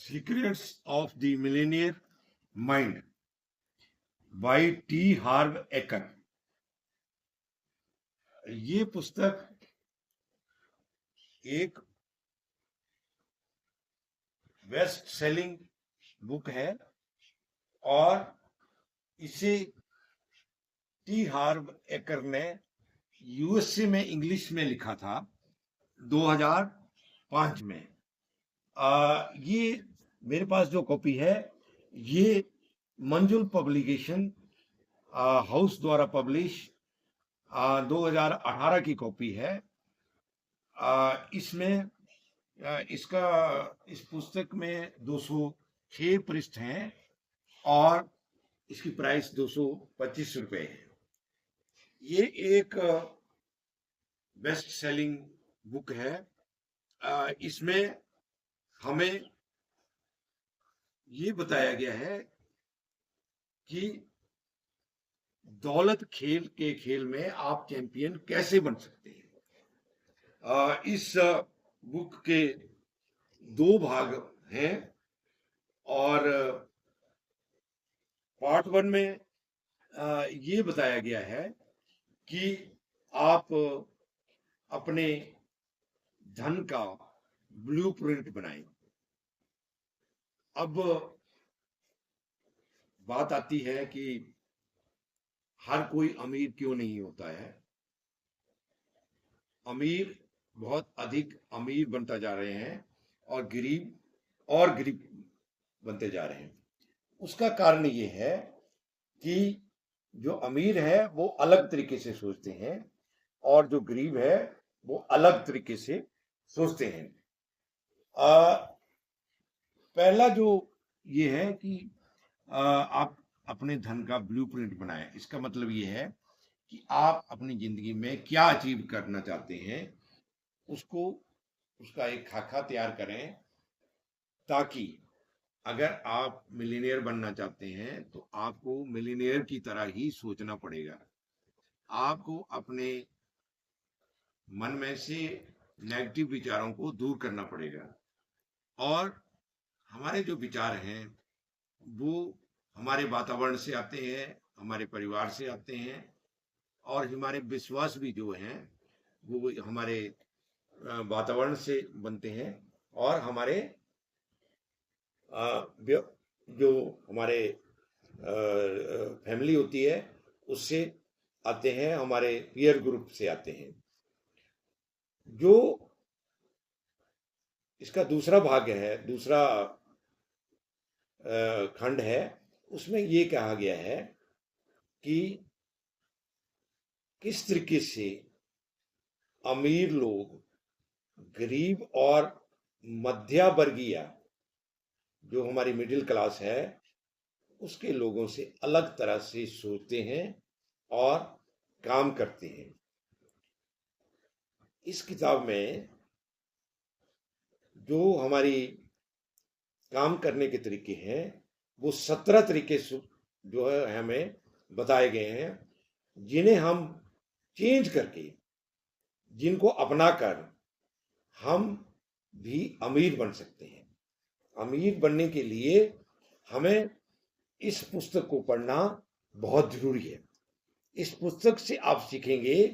Secrets of the millionaire mind by T Harv Eker. ये पुस्तक एक बेस्ट सेलिंग बुक है और इसे टी हार्व एकर ने यूएसए में इंग्लिश में लिखा था 2005 में। ये मेरे पास जो कॉपी है ये मंजुल पब्लिकेशन हाउस द्वारा पब्लिश 2018 की कॉपी है। इसमें इस पुस्तक में 206 पृष्ठ हैं और इसकी प्राइस 225 रुपए है। ये एक बेस्ट सेलिंग बुक है। इसमें हमें ये बताया गया है कि दौलत खेल में आप चैंपियन कैसे बन सकते हैं। इस बुक के 2 भाग हैं और पार्ट 1 में ये बताया गया है कि आप अपने धन का ब्लूप्रिंट बनाएं। अब बात आती है कि हर कोई अमीर क्यों नहीं होता है। अमीर बहुत अधिक अमीर बनता जा रहे हैं और गरीब बनते जा रहे हैं। उसका कारण ये है कि जो अमीर है वो अलग तरीके से सोचते हैं और जो गरीब है वो अलग तरीके से सोचते हैं। पहला जो ये है कि आप अपने धन का ब्लूप्रिंट बनाएं। इसका मतलब ये है कि आप अपनी जिंदगी में क्या अचीव करना चाहते हैं उसका एक खाका तैयार करें, ताकि अगर आप मिलीनियर बनना चाहते हैं तो आपको मिलीनियर की तरह ही सोचना पड़ेगा। आपको अपने मन में से नेगेटिव विचारों को दूर करना पड़ेगा और हमारे जो विचार हैं वो हमारे वातावरण से आते हैं, हमारे परिवार से आते हैं और हमारे विश्वास भी जो हैं वो हमारे वातावरण से बनते हैं और हमारे जो हमारे फैमिली होती है उससे आते हैं, हमारे पीयर ग्रुप से आते हैं। जो इसका दूसरा भाग है, दूसरा खंड है, उसमें ये कहा गया है कि किस तरीके से अमीर लोग गरीब और मध्य वर्गीय जो हमारी मिडिल क्लास है उसके लोगों से अलग तरह से सोचते हैं और काम करते हैं। इस किताब में जो हमारी काम करने के तरीके हैं वो 17 तरीके जो है हमें बताए गए हैं, जिन्हें हम चेंज करके, जिनको अपनाकर हम भी अमीर बन सकते हैं। अमीर बनने के लिए हमें इस पुस्तक को पढ़ना बहुत जरूरी है। इस पुस्तक से आप सीखेंगे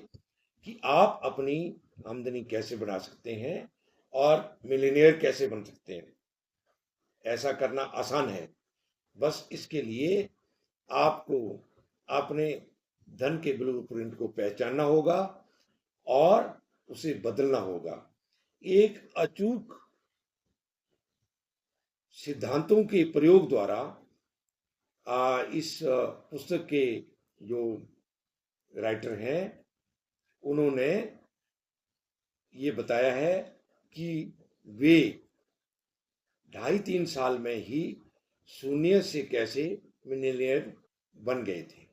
कि आप अपनी आमदनी कैसे बढ़ा सकते हैं और मिलियनेयर कैसे बन सकते हैं। ऐसा करना आसान है, बस इसके लिए आपको अपने धन के ब्लूप्रिंट को पहचानना होगा और उसे बदलना होगा। एक अचूक सिद्धांतों के प्रयोग द्वारा इस पुस्तक के जो राइटर हैं उन्होंने ये बताया है कि वे 2.5-3 साल में ही शून्य से कैसे मिलियनेयर बन गए थे।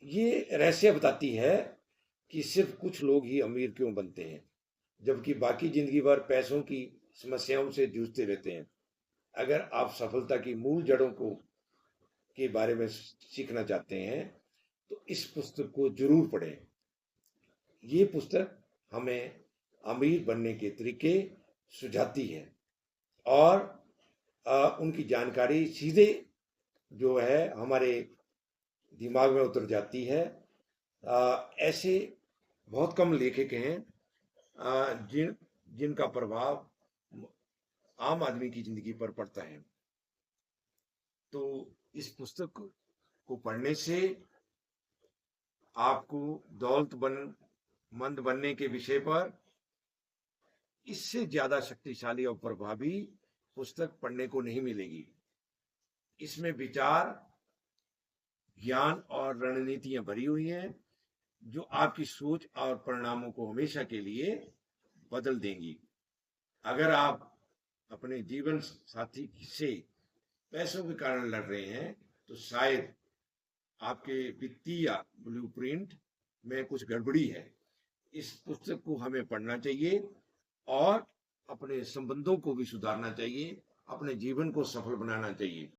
ये रहस्य बताती है कि सिर्फ कुछ लोग ही अमीर क्यों बनते हैं, जबकि बाकी जिंदगी भर पैसों की समस्याओं से जूझते रहते हैं। अगर आप सफलता की मूल जड़ों के बारे में सीखना चाहते हैं तो इस पुस्तक को जरूर पढ़ें। ये पुस्तक हमें अमीर बनने के तरीके सुझाती है और उनकी जानकारी सीधे जो है हमारे दिमाग में उतर जाती है। ऐसे बहुत कम लेखक हैं जिनका प्रभाव आम आदमी की जिंदगी पर पड़ता है। तो इस पुस्तक को पढ़ने से आपको दौलतमंद बनने के विषय पर इससे ज्यादा शक्तिशाली और प्रभावी पुस्तक पढ़ने को नहीं मिलेगी। इसमें विचार, ज्ञान और रणनीतियां भरी हुई हैं जो आपकी सोच और परिणामों को हमेशा के लिए बदल देंगी। अगर आप अपने जीवन साथी से पैसों के कारण लड़ रहे हैं तो शायद आपके वित्तीय ब्लूप्रिंट में कुछ गड़बड़ी है। इस पुस्तक को हमें पढ़ना चाहिए और अपने संबंधों को भी सुधारना चाहिए, अपने जीवन को सफल बनाना चाहिए।